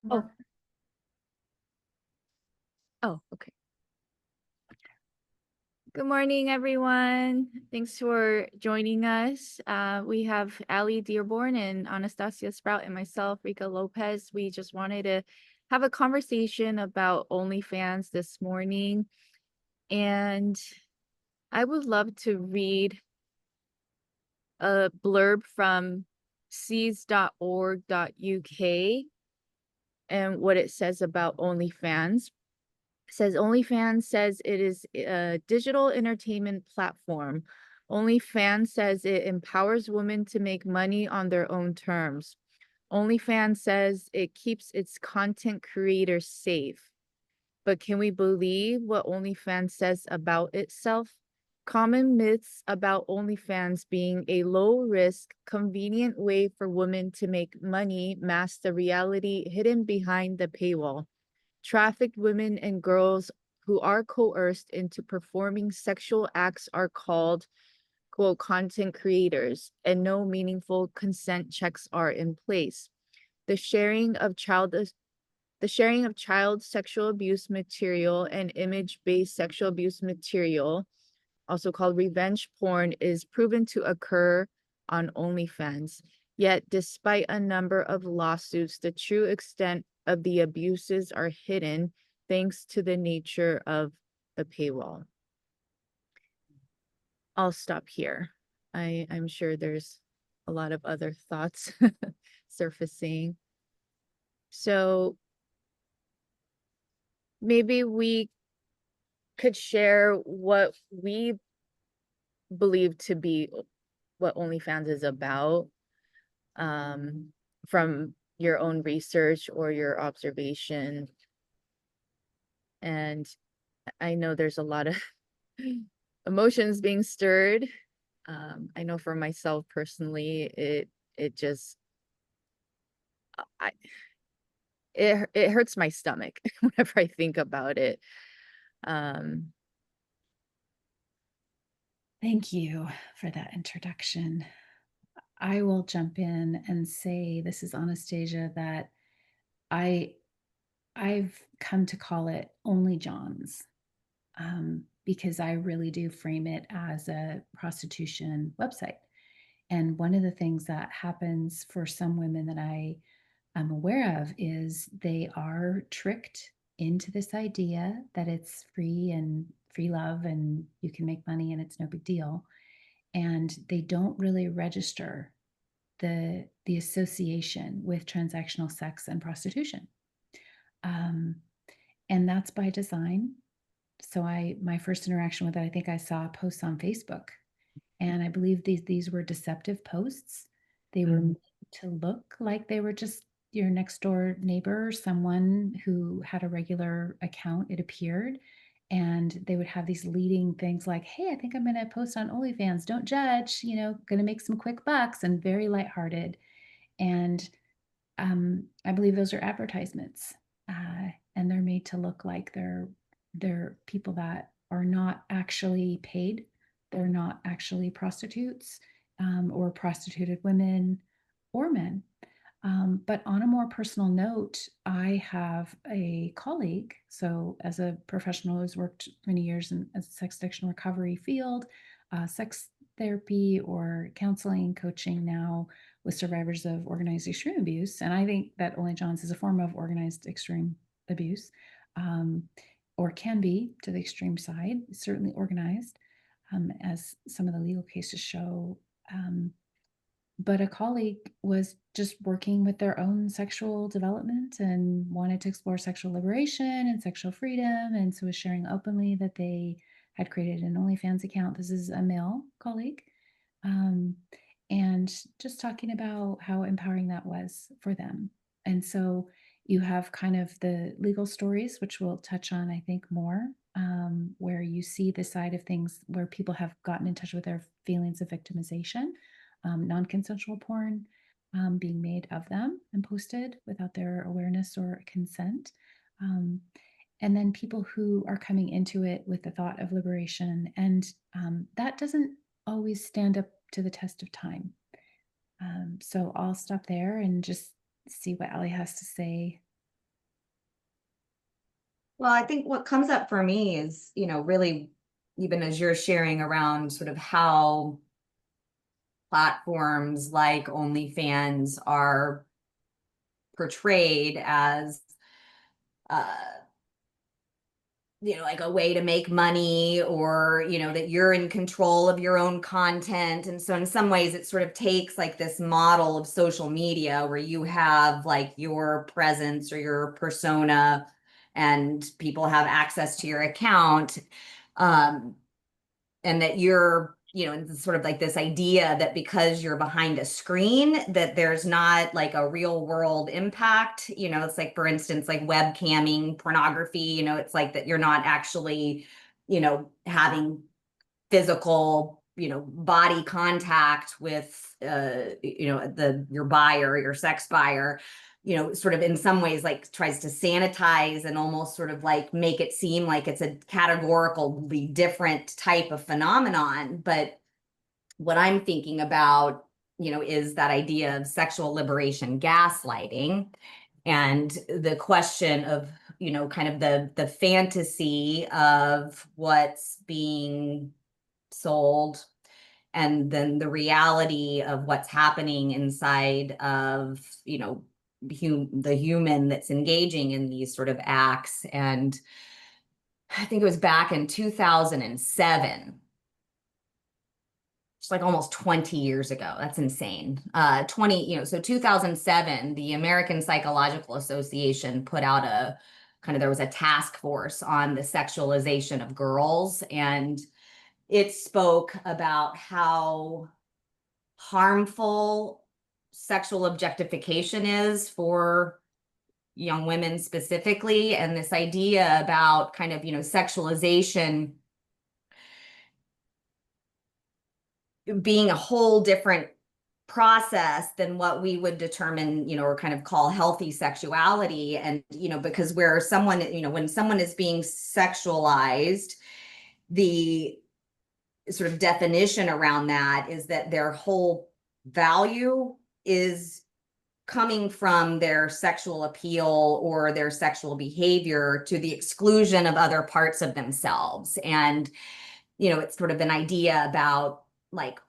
Oh, oh, okay. Good morning, everyone. Thanks for joining us. We have Ali Dearborn and Anastasia Sprout and myself, Rika Lopez. We just wanted to have a conversation about OnlyFans this morning. And I would love to read a blurb from seas.org.uk and what it says about OnlyFans. Says OnlyFans says it is a digital entertainment platform. OnlyFans says it empowers women to make money on their own terms. OnlyFans says it keeps its content creators safe. But can we believe what OnlyFans says about itself? Common myths about OnlyFans being a low-risk, convenient way for women to make money mask the reality hidden behind the paywall. Trafficked women and girls who are coerced into performing sexual acts are called, quote, content creators, and no meaningful consent checks are in place. The sharing of child sexual abuse material and image-based sexual abuse material, also called revenge porn, is proven to occur on OnlyFans. Yet, despite a number of lawsuits, the true extent of the abuses are hidden thanks to the nature of the paywall. I'll stop here. I'm sure there's a lot of other thoughts surfacing. So maybe we could share what we believe to be what OnlyFans is about, from your own research or your observation. And I know there's a lot of emotions being stirred. I know for myself personally, it just I it hurts my stomach whenever I think about it. Um, Thank you for that introduction. I will jump in and say this is Anastasia that I I've come to call it OnlyJohns, because I really do frame it as a prostitution website. And one of the things that happens for some women that I am aware of is they are tricked into this idea that it's free and free love and you can make money and it's no big deal, and they don't really register the association with transactional sex and prostitution, um, and that's by design. So my first interaction with it, I think I saw posts on Facebook, and I believe these were deceptive posts. They were mm, made to look like they were just your next door neighbor, someone who had a regular account, it appeared. And they would have these leading things like, hey, I think I'm going to post on OnlyFans. Don't judge, going to make some quick bucks, and very lighthearted. And I believe those are advertisements, and they're made to look like they're people that are not actually paid. They're not actually prostitutes, or prostituted women or men. But on a more personal note, I have a colleague. So, as a professional who's worked many years in a sex addiction recovery field, sex therapy or counseling, coaching now with survivors of organized extreme abuse. And I think that OnlyJohns is a form of organized extreme abuse, um, or can be to the extreme side, certainly organized, as some of the legal cases show. But a colleague was just working with their own sexual development and wanted to explore sexual liberation and sexual freedom. And so was sharing openly that they had created an OnlyFans account. This is a male colleague. Um, and just talking about how empowering that was for them. And so you have kind of the legal stories, which we'll touch on, I think, more, where you see the side of things where people have gotten in touch with their feelings of victimization, non consensual porn being made of them and posted without their awareness or consent. Um, and then people who are coming into it with the thought of liberation. And that doesn't always stand up to the test of time. So I'll stop there and just see what Ali has to say Well, I think what comes up for me is, really, even as you're sharing around sort of how platforms like OnlyFans are portrayed as, uh, like a way to make money, or, that you're in control of your own content. And so in some ways it sort of takes like this model of social media where you have like your presence or your persona and people have access to your account. Um, and that you're, it's sort of like this idea that because you're behind a screen, that there's not like a real world impact. It's like, for instance, like webcamming pornography, it's like that you're not actually, having physical, body contact with, your buyer, your sex buyer, sort of in some ways like tries to sanitize and almost sort of like make it seem like it's a categorically different type of phenomenon. But what I'm thinking about, is that idea of sexual liberation gaslighting, and the question of, kind of the fantasy of what's being sold, and then the reality of what's happening inside of, the human that's engaging in these sort of acts. And I think it was back in 2007. It's like almost 20 years ago. That's insane. 2007, the American Psychological Association put out there was a task force on the sexualization of girls. And it spoke about how harmful sexual objectification is for young women specifically, and this idea about kind of, sexualization being a whole different process than what we would determine, or kind of call healthy sexuality. And, because where someone, when someone is being sexualized, the sort of definition around that is that their whole value is coming from their sexual appeal or their sexual behavior to the exclusion of other parts of themselves. And, it's sort of an idea about like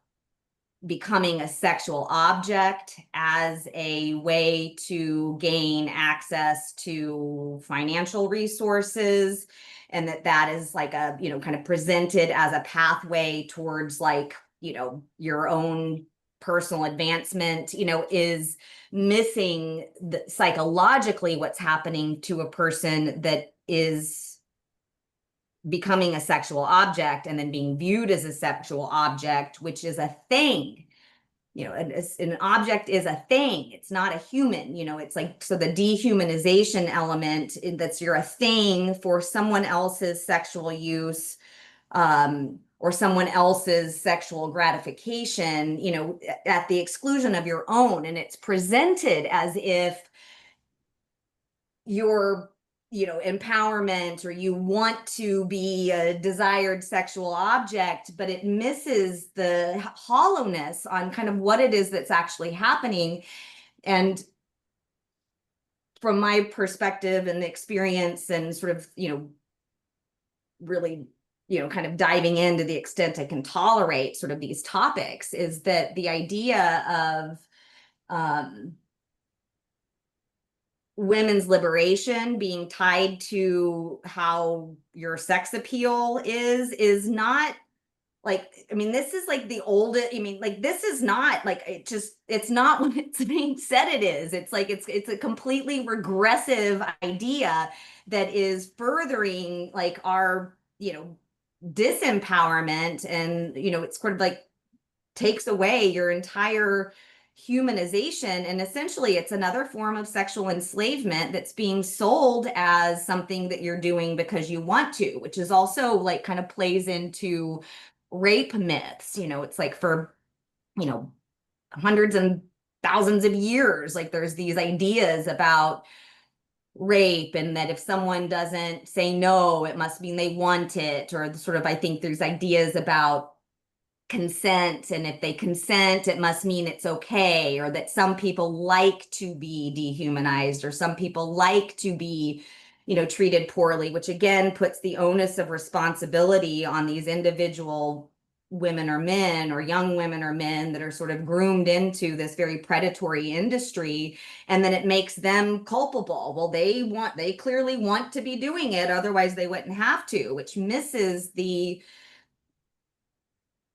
becoming a sexual object as a way to gain access to financial resources, and that is like a, kind of presented as a pathway towards like, your own personal advancement, is missing psychologically what's happening to a person that is becoming a sexual object and then being viewed as a sexual object, which is a thing. An object is a thing. It's not a human. It's like, so the dehumanization element, that's you're a thing for someone else's sexual use, or someone else's sexual gratification, at the exclusion of your own. And it's presented as if your, empowerment, or you want to be a desired sexual object, but it misses the hollowness on kind of what it is that's actually happening. And from my perspective and experience, and sort of, really, kind of diving into the extent I can tolerate sort of these topics, is that the idea of women's liberation being tied to how your sex appeal is not like, I mean, this is like the oldest, I mean, like, this is not like, it's not what it's being said it is. It's like, it's a completely regressive idea that is furthering like our, disempowerment. And, it's sort of like takes away your entire humanization. And essentially it's another form of sexual enslavement that's being sold as something that you're doing because you want to, which is also like kind of plays into rape myths. It's like for, hundreds and thousands of years, like there's these ideas about rape, and that if someone doesn't say no, it must mean they want it. Or the sort of, I think there's ideas about consent, and if they consent it must mean it's okay, or that some people like to be dehumanized, or some people like to be, treated poorly, which again puts the onus of responsibility on these individual women or men, or young women or men, that are sort of groomed into this very predatory industry. And then it makes them culpable. Well, they clearly want to be doing it, otherwise they wouldn't have to, which misses the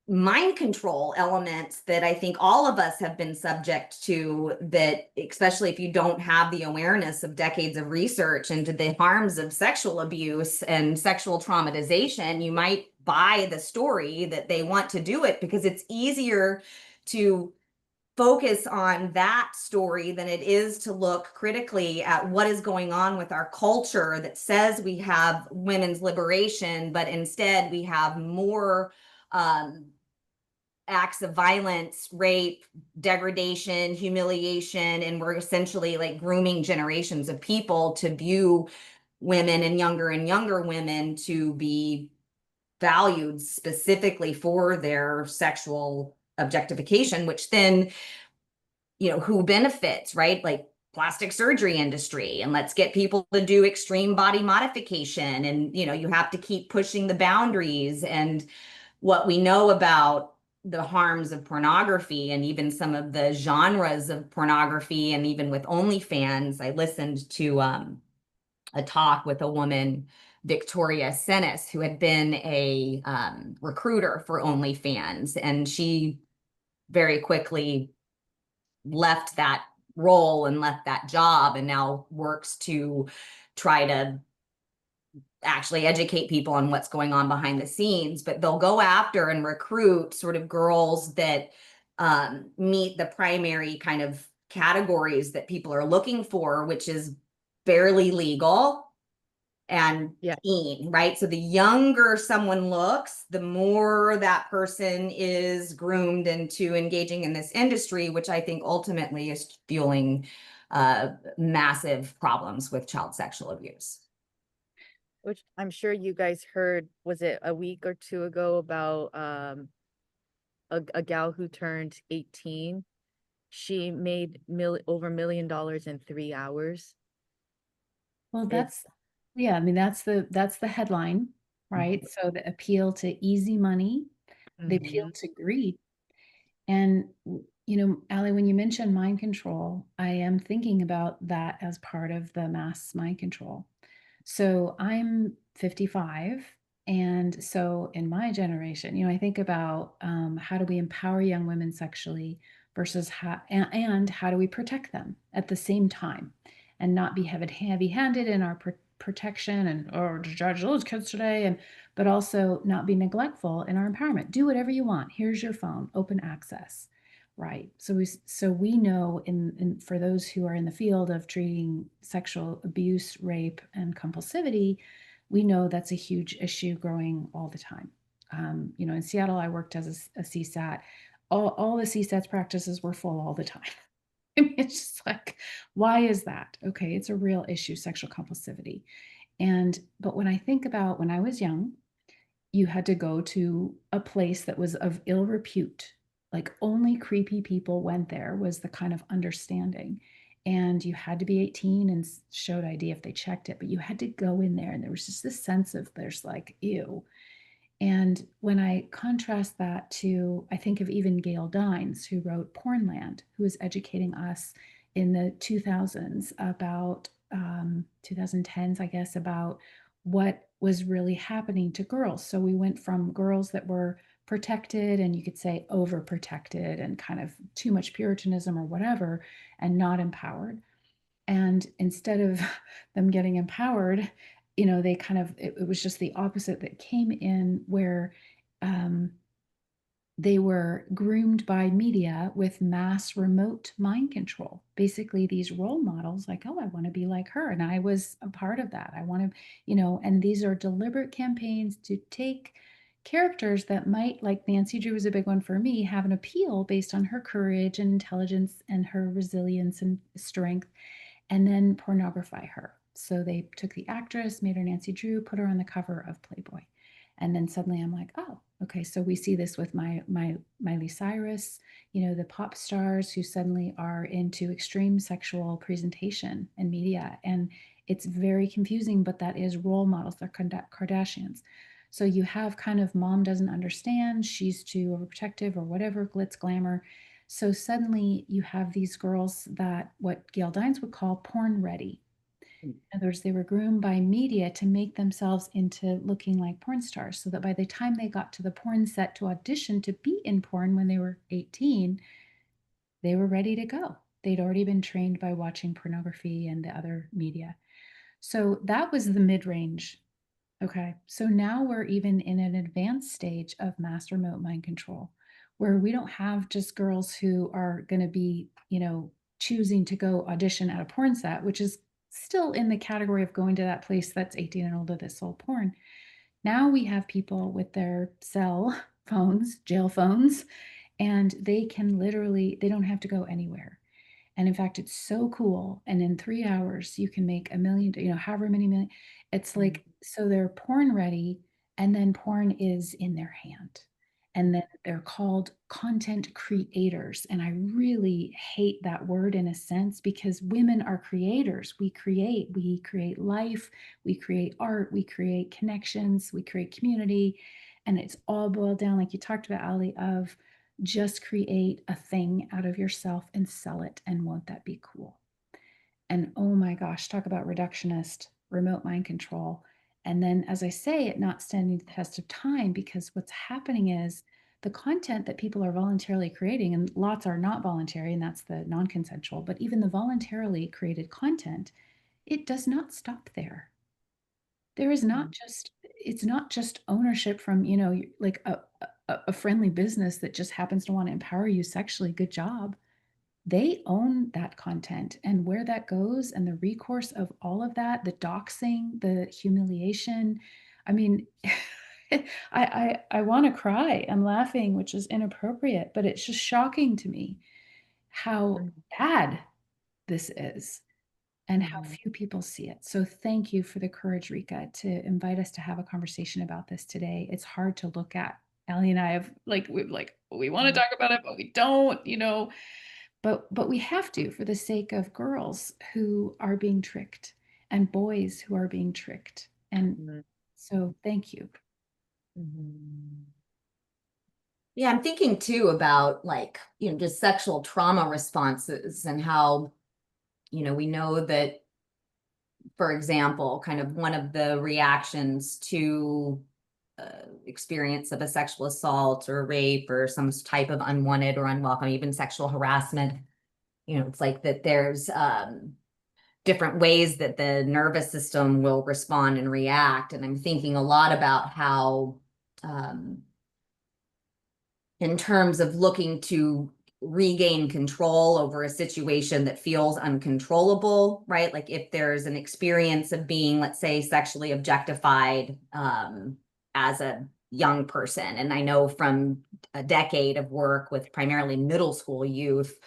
mind control elements that I think all of us have been subject to, that especially if you don't have the awareness of decades of research into the harms of sexual abuse and sexual traumatization, you might buy the story that they want to do it because it's easier to focus on that story than it is to look critically at what is going on with our culture that says we have women's liberation, but instead we have more acts of violence, rape, degradation, humiliation, and we're essentially like grooming generations of people to view women and younger women to be valued specifically for their sexual objectification, which then, who benefits, right? Like plastic surgery industry, and let's get people to do extreme body modification, and you have to keep pushing the boundaries. And what we know about the harms of pornography, and even some of the genres of pornography, and even with OnlyFans, I listened to a talk with a woman, Victoria Senes, who had been a recruiter for OnlyFans, and she very quickly left that role and left that job, and now works to try to actually educate people on what's going on behind the scenes. But they'll go after and recruit sort of girls that meet the primary kind of categories that people are looking for, which is barely legal and teen, right? So the younger someone looks, the more that person is groomed into engaging in this industry, which I think ultimately is fueling massive problems with child sexual abuse. Which I'm sure you guys heard, was it a week or two ago, about a gal who turned 18. She made over $1 million in 3 hours. Well, yeah, I mean, that's the headline, right? So the appeal to easy money, the appeal to greed. And, Allie, when you mentioned mind control, I am thinking about that as part of the mass mind control. So I'm 55. And so in my generation, I think about how do we empower young women sexually versus and how do we protect them at the same time and not be heavy-handed in our protection and or to judge those kids today, but also not be neglectful in our empowerment. Do whatever you want. Here's your phone, open access. Right. So we know in for those who are in the field of treating sexual abuse, rape, and compulsivity, we know that's a huge issue growing all the time. In Seattle, I worked as a CSAT. All the CSATs practices were full all the time. I mean, it's just like, why is that? Okay, it's a real issue, sexual compulsivity. But when I think about when I was young, you had to go to a place that was of ill repute. Like only creepy people went there was the kind of understanding. And you had to be 18 and showed ID if they checked it, but you had to go in there. And there was just this sense of there's like, ew. And when I contrast that to, I think of even Gail Dines, who wrote Pornland, who was educating us in the 2000s about 2010s, I guess, about what was really happening to girls. So we went from girls that were protected and you could say overprotected and kind of too much Puritanism or whatever, and not empowered. And instead of them getting empowered, they kind of, it was just the opposite that came in, where they were groomed by media with mass remote mind control. Basically, these role models, like, oh, I want to be like her. And I was a part of that. I want to, and these are deliberate campaigns to take characters that might, like Nancy Drew was a big one for me, have an appeal based on her courage and intelligence and her resilience and strength, and then pornography her. So they took the actress, made her Nancy Drew, put her on the cover of Playboy. And then suddenly I'm like, oh, okay. So we see this with Miley Cyrus, the pop stars who suddenly are into extreme sexual presentation and media. And It's very confusing, but that is role models. They're Kardashians. So you have kind of mom doesn't understand, she's too overprotective or whatever, glitz, glamour. So suddenly you have these girls that what Gail Dines would call porn ready. In other words, they were groomed by media to make themselves into looking like porn stars, so that by the time they got to the porn set to audition to be in porn when they were 18, they were ready to go. They'd already been trained by watching pornography and the other media. So that was the mid-range. Okay. So now we're even in an advanced stage of mass remote mind control, where we don't have just girls who are going to be, choosing to go audition at a porn set, which is still in the category of going to that place that's 18 and older that sold porn. Now we have people with their cell phones, jail phones, and they can literally, they don't have to go anywhere. And in fact, it's so cool. And in 3 hours, you can make $1 million, however many million. It's like, so they're porn ready, and then porn is in their hand. And then they're called content creators. And I really hate that word in a sense, because women are creators. We create life, we create art, we create connections, we create community. And it's all boiled down, like you talked about, Ali, of just create a thing out of yourself and sell it. And won't that be cool? And oh my gosh, talk about reductionist, remote mind control. And then, as I say, it not standing the test of time, because what's happening is the content that people are voluntarily creating, and lots are not voluntary, and that's the non-consensual, but even the voluntarily created content, it does not stop there. There is not just, it's not just ownership from, like a friendly business that just happens to want to empower you sexually. Good job. They own that content, and where that goes and the recourse of all of that, the doxing, the humiliation. I mean, I want to cry. I'm laughing, which is inappropriate, but it's just shocking to me how bad this is and how few people see it. So thank you for the courage, Rika, to invite us to have a conversation about this today. It's hard to look at. Allie and I have we want to talk about it, but we don't, but we have to, for the sake of girls who are being tricked and boys who are being tricked. And so thank you. Yeah, I'm thinking too about just sexual trauma responses and how, we know that, for example, kind of one of the reactions to experience of a sexual assault or rape or some type of unwanted or unwelcome, even sexual harassment, it's like that there's different ways that the nervous system will respond and react. And I'm thinking a lot about how, in terms of looking to regain control over a situation that feels uncontrollable, right? Like if there's an experience of being, let's say, sexually objectified as a young person. And I know from a decade of work with primarily middle school youth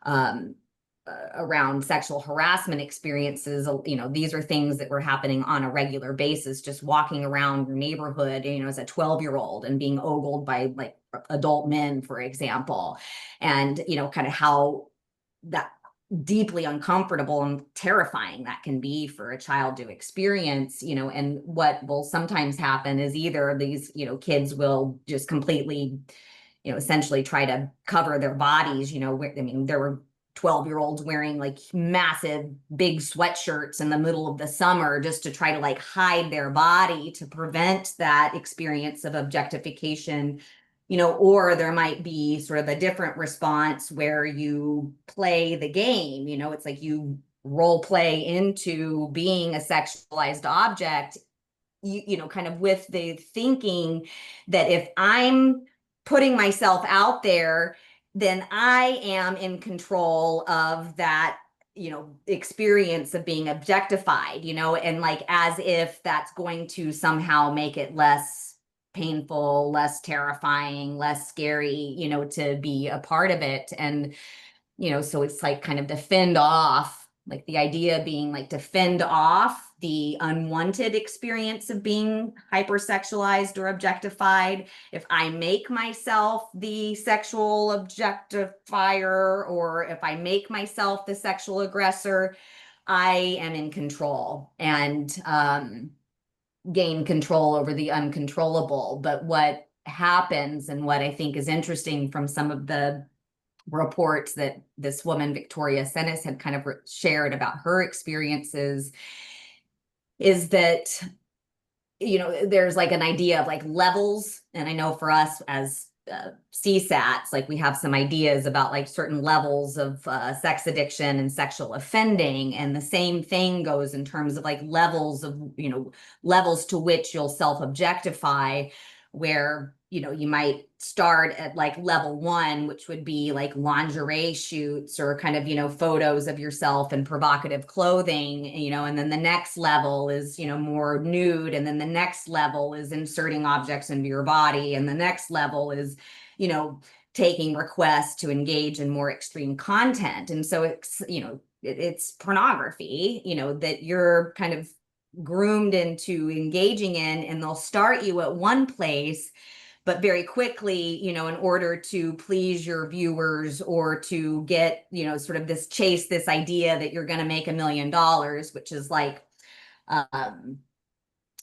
around sexual harassment experiences, these are things that were happening on a regular basis, just walking around your neighborhood, as a 12-year-old and being ogled by like adult men, for example, and, kind of how that deeply uncomfortable and terrifying that can be for a child to experience, and what will sometimes happen is either these, kids will just completely, essentially try to cover their bodies, there were 12-year-olds wearing like massive big sweatshirts in the middle of the summer just to try to like hide their body to prevent that experience of objectification, or there might be sort of a different response where you play the game, it's like you role play into being a sexualized object, kind of with the thinking that if I'm putting myself out there, then I am in control of that, experience of being objectified, and like as if that's going to somehow make it less painful, less terrifying, less scary, to be a part of it. And, so it's like kind of to fend off, like the idea being like to fend off the unwanted experience of being hypersexualized or objectified. If I make myself the sexual objectifier, or if I make myself the sexual aggressor, I am in control and gain control over the uncontrollable. But what happens, and what I think is interesting from some of the reports that this woman, Victoria Senes, had kind of shared about her experiences, is that, you know, there's like an idea of like levels. And I know for us as CSATs, like we have some ideas about like certain levels of sex addiction and sexual offending. And the same thing goes in terms of like levels of, you know, levels to which you'll self-objectify, where, you know, you might start at like level 1, which would be like lingerie shoots or kind of, you know, photos of yourself in provocative clothing, you know, and then the next level is, you know, more nude. And then the next level is inserting objects into your body. And the next level is, you know, taking requests to engage in more extreme content. And so it's, you know, it's pornography, you know, that you're kind of groomed into engaging in, and they'll start you at one place, but very quickly, you know, in order to please your viewers or to get, you know, sort of this chase, this idea that you're going to make $1 million, which is like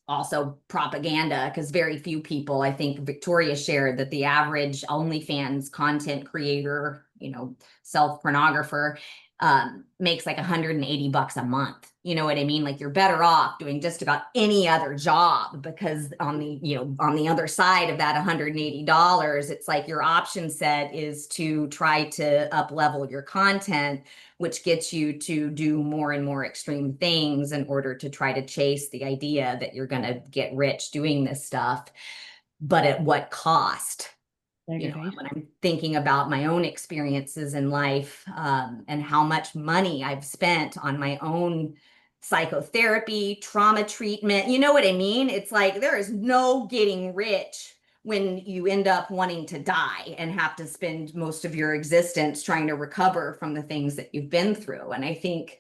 also propaganda, because very few people, I think Victoria shared that the average OnlyFans content creator, you know, self pornographer, makes like $180 a month. You know what I mean? Like you're better off doing just about any other job, because on the, you know, on the other side of that $180, it's like your option set is to try to up level your content, which gets you to do more and more extreme things in order to try to chase the idea that you're going to get rich doing this stuff. But at what cost? You know, when I'm thinking about my own experiences in life, and how much money I've spent on my own psychotherapy, trauma treatment, you know what I mean? It's like there is no getting rich when you end up wanting to die and have to spend most of your existence trying to recover from the things that you've been through. And I think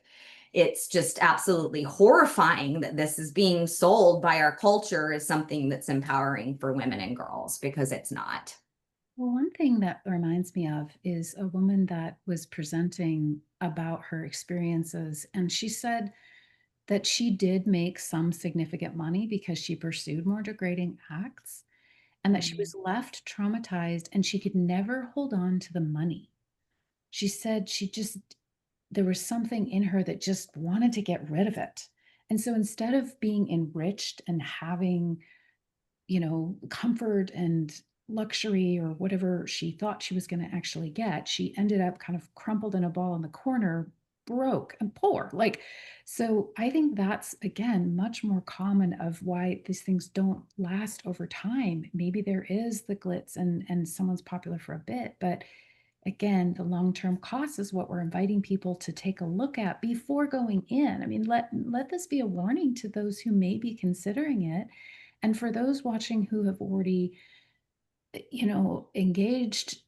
it's just absolutely horrifying that this is being sold by our culture as something that's empowering for women and girls, because it's not. Well, one thing that reminds me of is a woman that was presenting about her experiences, and she said that she did make some significant money because she pursued more degrading acts, and that she was left traumatized and she could never hold on to the money. She said she just, there was something in her that just wanted to get rid of it. And so instead of being enriched and having, you know, comfort and luxury or whatever she thought she was going to actually get, she ended up kind of crumpled in a ball in the corner, broke and poor. Like, so I think that's again much more common of why these things don't last over time. Maybe there is the glitz and someone's popular for a bit, but again, the long-term cost is what we're inviting people to take a look at before going in. I mean, let this be a warning to those who may be considering it. And for those watching who have already, you know, engaged,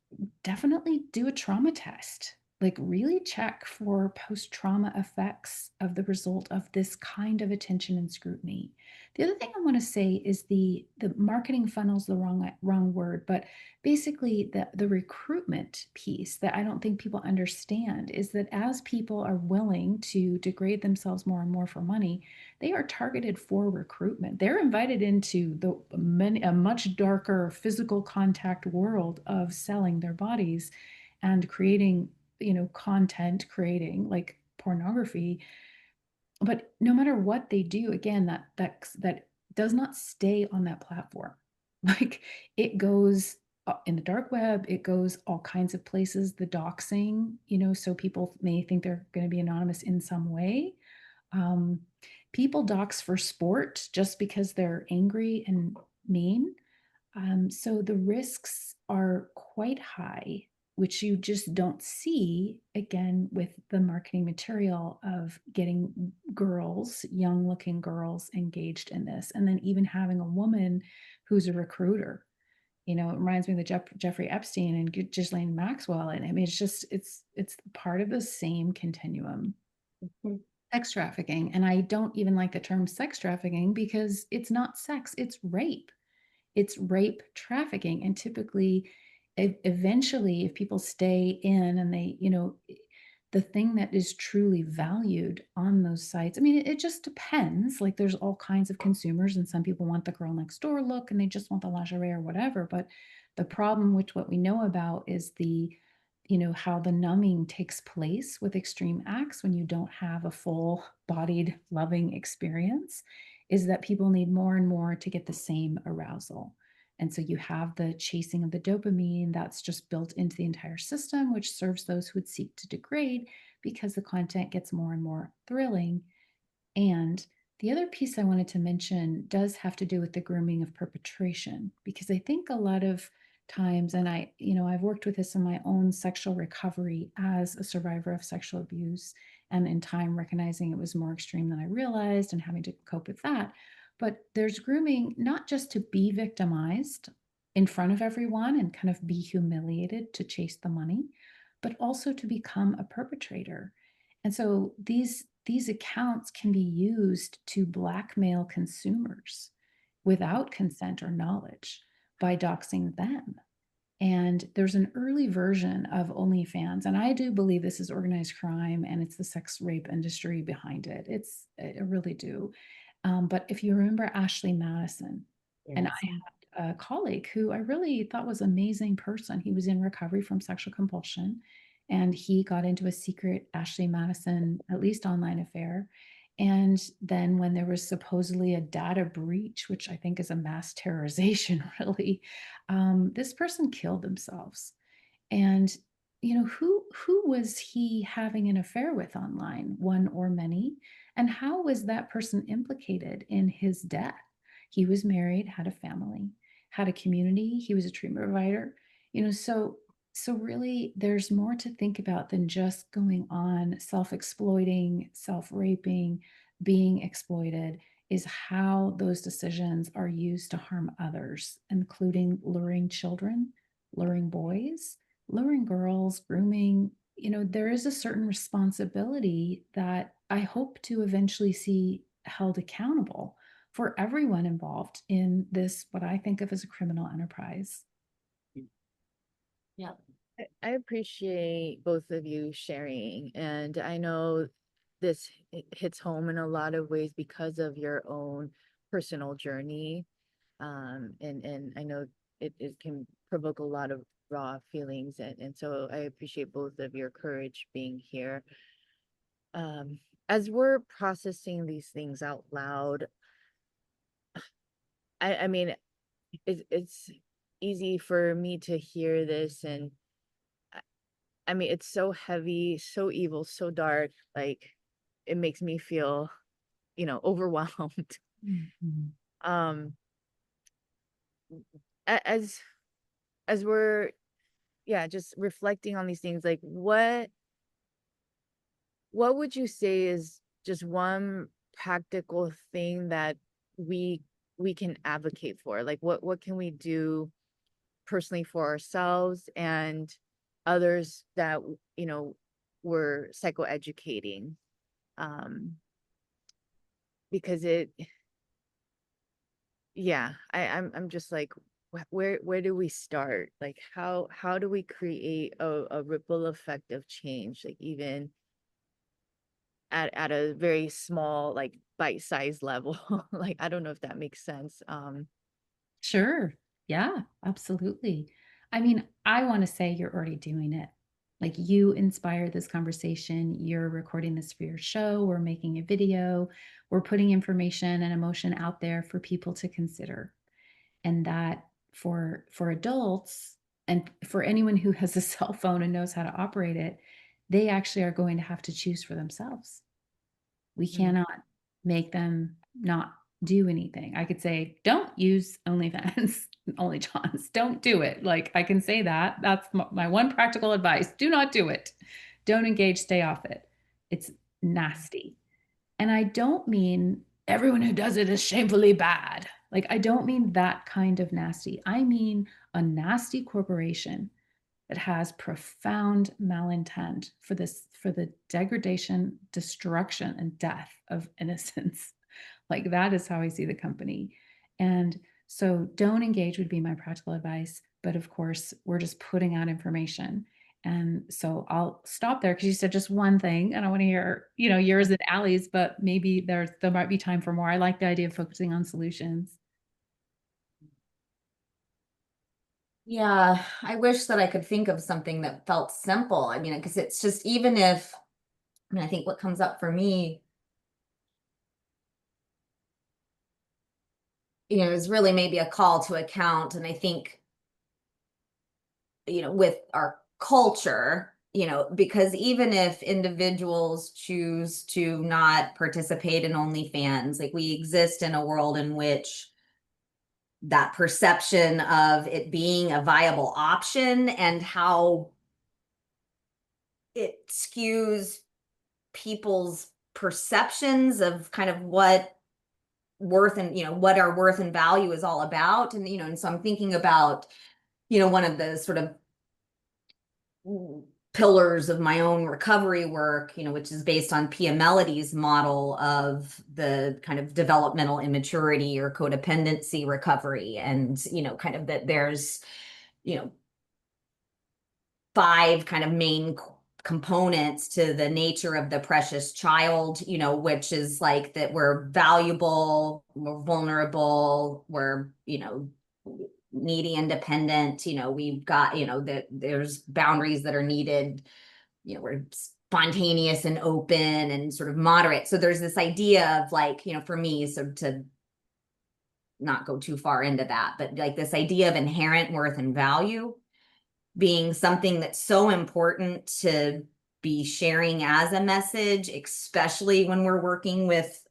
definitely do a trauma test. Like really check for post-trauma effects of the result of this kind of attention and scrutiny. The other thing I want to say is the marketing funnel's the wrong word, but basically the recruitment piece that I don't think people understand is that as people are willing to degrade themselves more and more for money, they are targeted for recruitment. They're invited into a much darker physical contact world of selling their bodies and creating, you know, content, creating like pornography. But no matter what they do, again, that does not stay on that platform. Like it goes in the dark web, it goes all kinds of places, the doxing, you know, so people may think they're going to be anonymous in some way. Um, People dox for sport just because they're angry and mean. So the risks are quite high, which you just don't see again with the marketing material of getting girls, young looking girls engaged in this. And then even having a woman who's a recruiter. You know, it reminds me of the Jeffrey Epstein and Ghislaine Maxwell. And I mean, it's part of the same continuum. Mhm. Sex trafficking. And I don't even like the term sex trafficking because it's not sex, it's rape. It's rape trafficking. And typically, eventually, if people stay in and they, you know, the thing that is truly valued on those sites, I mean, it just depends. Like there's all kinds of consumers, and some people want the girl next door look and they just want the lingerie or whatever. But the problem with what we know about is how the numbing takes place with extreme acts when you don't have a full bodied loving experience, is that people need more and more to get the same arousal. And so you have the chasing of the dopamine that's just built into the entire system, which serves those who would seek to degrade because the content gets more and more thrilling. And the other piece I wanted to mention does have to do with the grooming of perpetration, because I think a lot of times, and I've worked with this in my own sexual recovery as a survivor of sexual abuse, and in time recognizing it was more extreme than I realized and having to cope with that. But there's grooming not just to be victimized in front of everyone and kind of be humiliated to chase the money, but also to become a perpetrator. And so these accounts can be used to blackmail consumers without consent or knowledge by doxing them. And there's an early version of OnlyFans, and I do believe this is organized crime and it's the sex rape industry behind it. I really do. But if you remember Ashley Madison, and I Yes. had a colleague who I really thought was an amazing person. He was in recovery from sexual compulsion, and he got into a secret Ashley Madison, at least online affair. And then when there was supposedly a data breach, which I think is a mass terrorization, really, this person killed themselves. And who was he having an affair with online, one or many? And how was that person implicated in his death? He was married, had a family, had a community, he was a treatment provider. So really there's more to think about than just going on self-exploiting, self-raping, being exploited, is how those decisions are used to harm others, including luring children, luring boys, luring girls, grooming. There is a certain responsibility that I hope to eventually see held accountable for everyone involved in this, what I think of as a criminal enterprise. Yeah. I appreciate both of you sharing, and I know this hits home in a lot of ways because of your own personal journey. And I know it can provoke a lot of raw feelings, and so I appreciate both of your courage being here. As we're processing these things out loud, I mean, it's easy for me to hear this, and I mean, it's so heavy, so evil, so dark, like it makes me feel, overwhelmed. Mhm. Um, as we're, yeah, just reflecting on these things, like what would you say is just one practical thing that we we can advocate for? Like what can we do personally for ourselves and others that we're psychoeducating? Um, because I'm just like, where do we start? Like how do we create a ripple effect of change, like even at a very small, like bite-sized level? Like I don't know if that makes sense. Sure. Yeah, absolutely. I mean, I want to say you're already doing it. Like you inspired this conversation. You're recording this for your show. We're making a video. We're putting information and emotion out there for people to consider. And that for adults and for anyone who has a cell phone and knows how to operate it, they actually are going to have to choose for themselves. We Mm. cannot make them not do anything. I could say, don't use OnlyFans, OnlyJohns, don't do it. Like I can say that. That's my one practical advice. Do not do it. Don't engage, stay off it. It's nasty. And I don't mean everyone who does it is shamefully bad. Like, I don't mean that kind of nasty. I mean a nasty corporation that has profound malintent for the degradation, destruction, and death of innocence. Like, that is how I see the company. And so don't engage would be my practical advice. But of course, we're just putting out information. And so I'll stop there because you said just one thing. And I want to hear, yours and Allie's, but maybe there might be time for more. I like the idea of focusing on solutions. Yeah, I wish that I could think of something that felt simple. I mean, because it's just, even if, I mean, I think what comes up for me, is really maybe a call to account. And I think, with our culture, because even if individuals choose to not participate in OnlyFans, like, we exist in a world in which that perception of it being a viable option and how it skews people's perceptions of kind of what worth and what our worth and value is all about. And so I'm thinking about one of the sort of pillars of my own recovery work, which is based on Pia Melody's model of the kind of developmental immaturity or codependency recovery. And kind of that there's 5 kind of main components to the nature of the precious child, which is like that we're valuable, we're vulnerable, we're, needy, independent, we've got, that there's boundaries that are needed, we're spontaneous and open and sort of moderate. So there's this idea of like, for me, so to not go too far into that, but like this idea of inherent worth and value being something that's so important to be sharing as a message, especially when we're working with,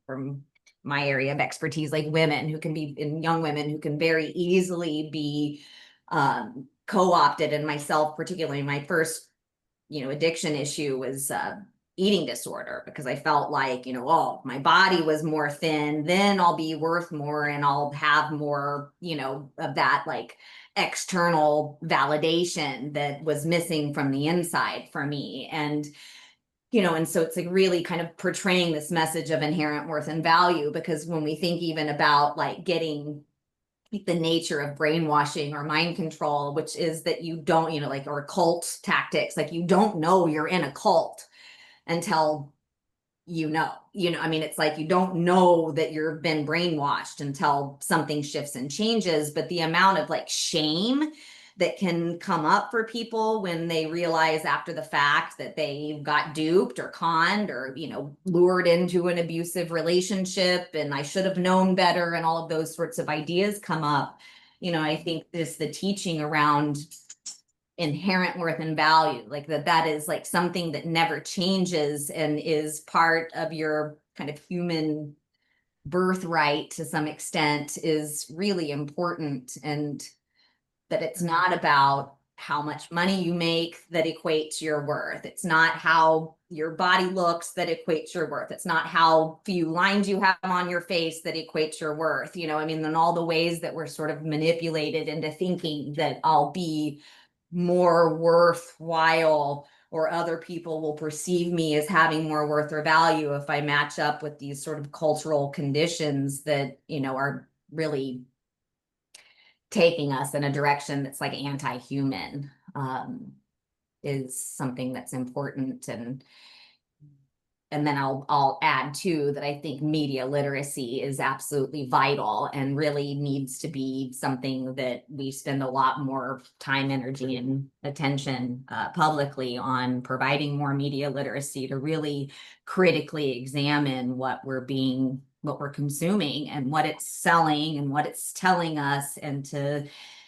from my area of expertise, like women who can be, and young women who can very easily be co-opted. And myself, particularly my first, addiction issue was eating disorder, because I felt like, oh, my body was more thin, then I'll be worth more and I'll have more, of that like external validation that was missing from the inside for me. And and so it's like really kind of portraying this message of inherent worth and value, because when we think even about like getting like the nature of brainwashing or mind control, which is that you don't, like, or cult tactics, like you don't know you're in a cult until I mean, it's like you don't know that you've been brainwashed until something shifts and changes. But the amount of like shame that can come up for people when they realize after the fact that they got duped or conned or, lured into an abusive relationship and I should have known better and all of those sorts of ideas come up. I think this, the teaching around inherent worth and value, like that is like something that never changes and is part of your kind of human birthright to some extent, is really important. And that it's not about how much money you make that equates your worth. It's not how your body looks that equates your worth. It's not how few lines you have on your face that equates your worth. I mean, in all the ways that we're sort of manipulated into thinking that I'll be more worthwhile or other people will perceive me as having more worth or value if I match up with these sort of cultural conditions that, are really taking us in a direction that's like anti-human, is something that's important. And then I'll add too that I think media literacy is absolutely vital and really needs to be something that we spend a lot more time, energy, and attention publicly on, providing more media literacy to really critically examine what we're consuming and what it's selling and what it's telling us, and to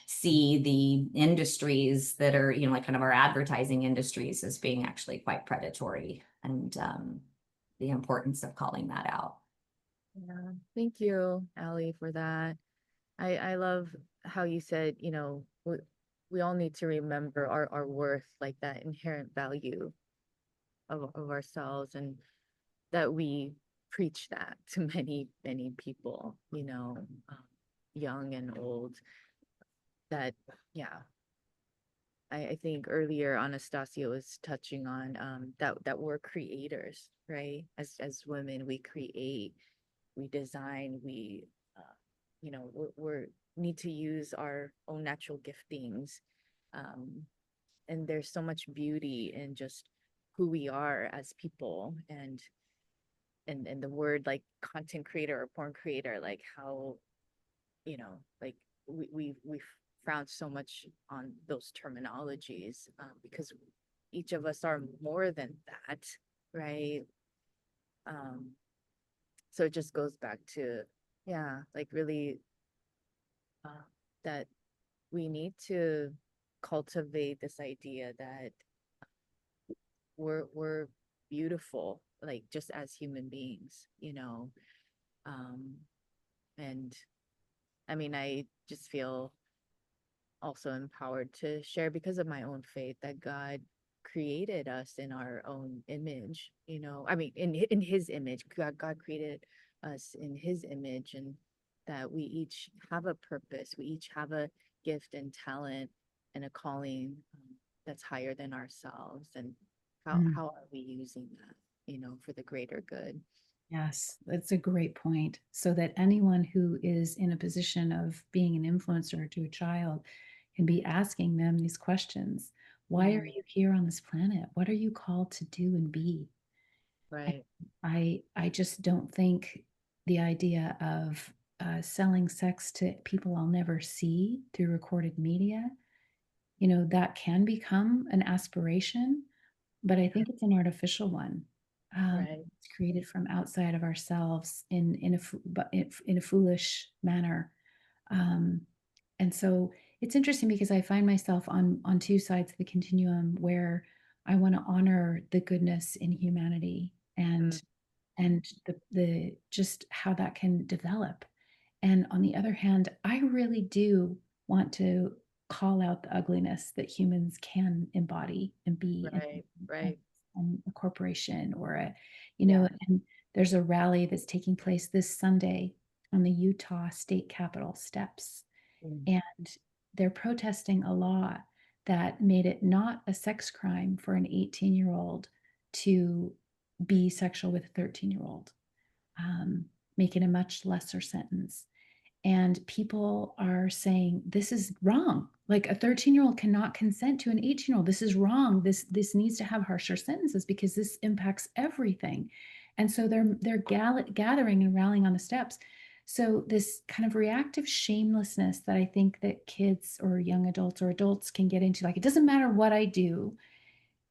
see the industries that are, like kind of our advertising industries as being actually quite predatory, and the importance of calling that out. Yeah, thank you, Allie, for that. I love how you said, we all need to remember our worth, like that inherent value of ourselves, and that we preach that to many people, young and old. That, yeah, I think earlier Anastasia was touching on that we're creators, right? As women, we create, we design, we we're need to use our own natural giftings, um there's so much beauty in just who we are as people, and the word like content creator or porn creator, like how, like we frown so much on those terminologies, because each of us are more than that, right? um so it just goes back to, yeah, like really, that we need to cultivate this idea that we're beautiful, like just as human beings, um and I mean, I just feel also empowered to share because of my own faith that God created us in our own image, I mean, in his image. God created us in his image, and that we each have a purpose, we each have a gift and talent and a calling, that's higher than ourselves. And how are we using that, for the greater good? Yes, that's a great point. So that anyone who is in a position of being an influencer to a child can be asking them these questions. Why are Mhm. you here on this planet? What are you called to do and be? And Right. I just don't think the idea of selling sex to people I'll never see through recorded media, that can become an aspiration, but I think it's an artificial one. Right. It's created from outside of ourselves in a foolish manner. Um, and so it's interesting because I find myself on two sides of the continuum where I want to honor the goodness in humanity Mm. and the just how that can develop. And on the other hand, I really do want to call out the ugliness that humans can embody and be Right. and, Right. and a corporation or Yeah. and there's a rally that's taking place this Sunday on the Utah State Capitol steps. Mm. And they're protesting a law that made it not a sex crime for an 18-year-old to be sexual with a 13-year-old, make it a much lesser sentence. And people are saying this is wrong. Like a 13-year-old cannot consent to an 18-year-old. This is wrong. This needs to have harsher sentences because this impacts everything. And so they're gathering and rallying on the steps. So this kind of reactive shamelessness that I think that kids or young adults or adults can get into, like it doesn't matter what I do.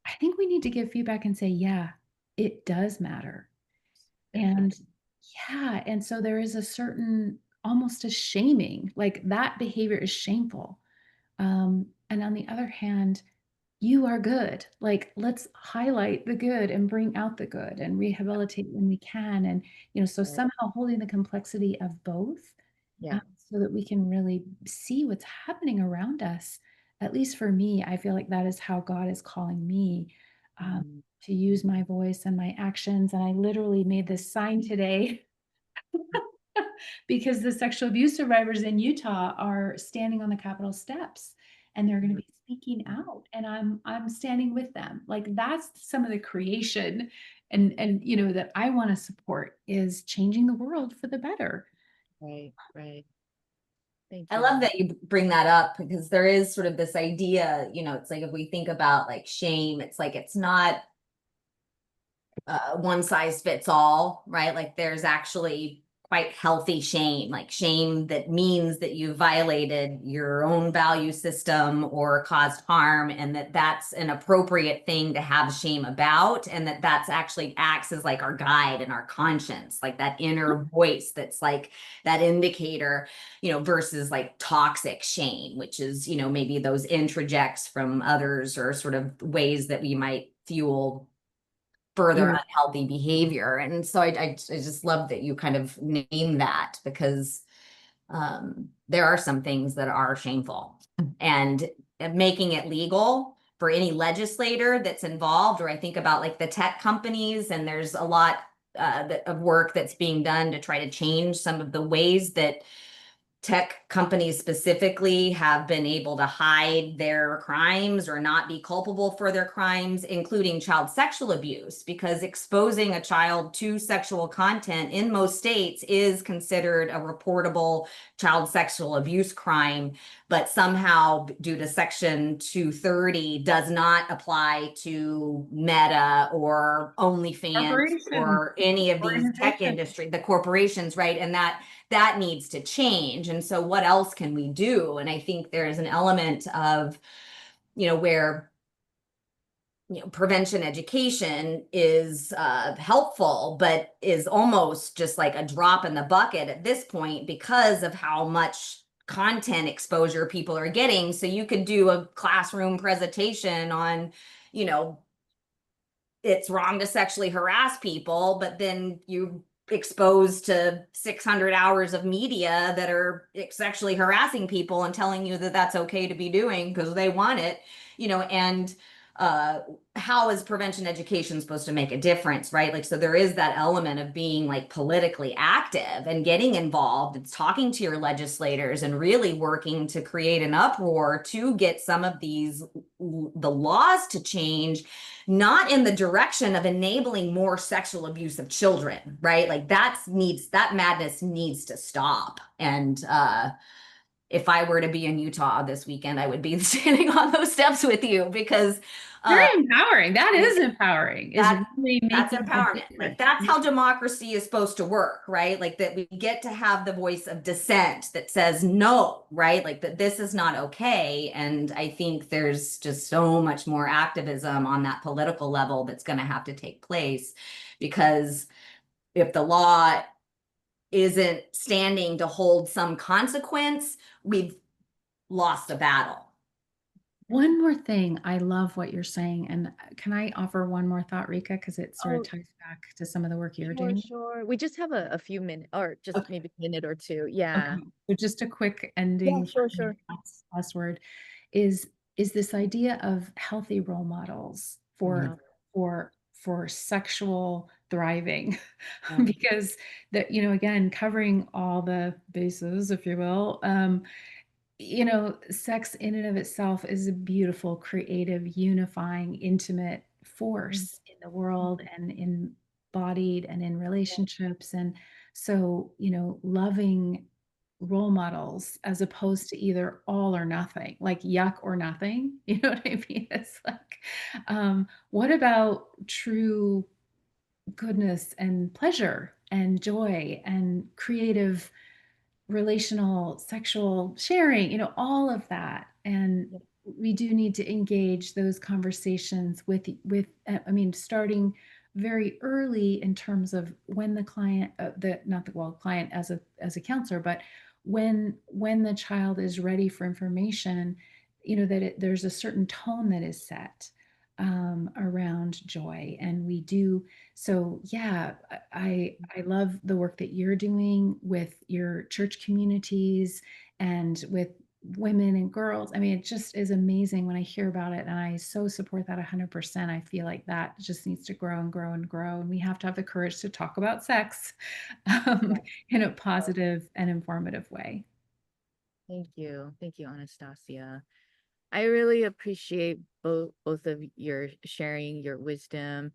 I think we need to give feedback and say, yeah, it does matter. And Exactly. yeah, and so there is a certain almost a shaming, like that behavior is shameful. And on the other hand, you are good. Like let's highlight the good and bring out the good and rehabilitate when we can. And so Right. somehow holding the complexity of both, Yeah. so that we can really see what's happening around us. At least for me, I feel like that is how God is calling me, Mm. to use my voice and my actions. And I literally made this sign today because the sexual abuse survivors in Utah are standing on the Capitol steps and they're going to be speaking out, and I'm standing with them. Like that's some of the creation and that I want to support is changing the world for the better. Right. Right. Thank I you, love Lynn. that you bring that up because there is sort of this idea, it's like if we think about like shame, it's like it's not one size fits all, right? Like there's actually quite healthy shame, like shame that means that you violated your own value system or caused harm, and that's an appropriate thing to have shame about, and that's actually acts as like our guide and our conscience, like that inner voice that's like that indicator, versus like toxic shame, which is, maybe those introjects from others or sort of ways that we might fuel further You're unhealthy behavior. And so I just love that you kind of name that because there are some things that are shameful, and making it legal for any legislator that's involved, or I think about like the tech companies, and there's a lot of work that's being done to try to change some of the ways that tech companies specifically have been able to hide their crimes or not be culpable for their crimes, including child sexual abuse, because exposing a child to sexual content in most states is considered a reportable child sexual abuse crime, but somehow due to Section 230 does not apply to Meta or OnlyFans Corporation. or any of these tech Organization. industry, the corporations, right? And that needs to change. And so what else can we do? And I think there's an element of, where prevention education is helpful, but is almost just like a drop in the bucket at this point because of how much content exposure people are getting. So you could do a classroom presentation on, it's wrong to sexually harass people, but then you exposed to 600 hours of media that are sexually harassing people and telling you that that's okay to be doing because they want it, and how is prevention education supposed to make a difference, right? Like, so there is that element of being like politically active and getting involved and talking to your legislators and really working to create an uproar to get some of the laws to change, not in the direction of enabling more sexual abuse of children, right? Like that madness needs to stop. And if I were to be in Utah this weekend, I would be standing on those steps with you because Very empowering. That is empowering. Really that's making a empowerment. difference. Like that's how democracy is supposed to work, right? Like that we get to have the voice of dissent that says no, right? Like that this is not okay. And I think there's just so much more activism on that political level that's going to have to take place, because if the law isn't standing to hold some consequence, we've lost a battle. One more thing, I love what you're saying. And can I offer one more thought, Rika? Because it sort of ties back to some of the work you're doing. Sure. We just have a few minutes, or just Okay. maybe a minute or two. Yeah. Okay. So just a quick ending. Sure. Last word is this idea of healthy role models Mhm. for sexual thriving, Yeah. because that, again, covering all the bases, if you will. Sex in and of itself is a beautiful, creative, unifying, intimate force in the world and embodied and in relationships. And so, loving role models as opposed to either all or nothing, like yuck or nothing. You know what I mean? It's like, what about true goodness and pleasure and joy and creative relational sexual sharing, all of that. And Yep. we do need to engage those conversations with I mean, starting very early in terms of when the client the not the well client as a counselor, but when the child is ready for information, that there's a certain tone that is set around joy. And we do. So yeah, I love the work that you're doing with your church communities and with women and girls. I mean, it just is amazing when I hear about it, and I so support that 100%. I feel like that just needs to grow and grow and grow, and we have to have the courage to talk about sex in a positive and informative way. Thank you, Anastasia. I really appreciate both of your sharing your wisdom.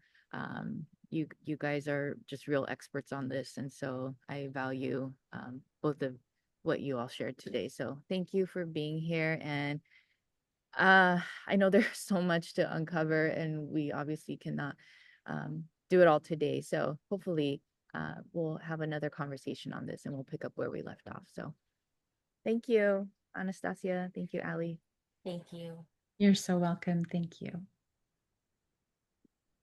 You guys are just real experts on this, and so I value both of what you all shared today. So thank you for being here. And I know there's so much to uncover, and we obviously cannot do it all today. So hopefully we'll have another conversation on this, and we'll pick up where we left off. So thank you, Anastasia. Thank you, Ali. Thank you. You're so welcome. Thank you.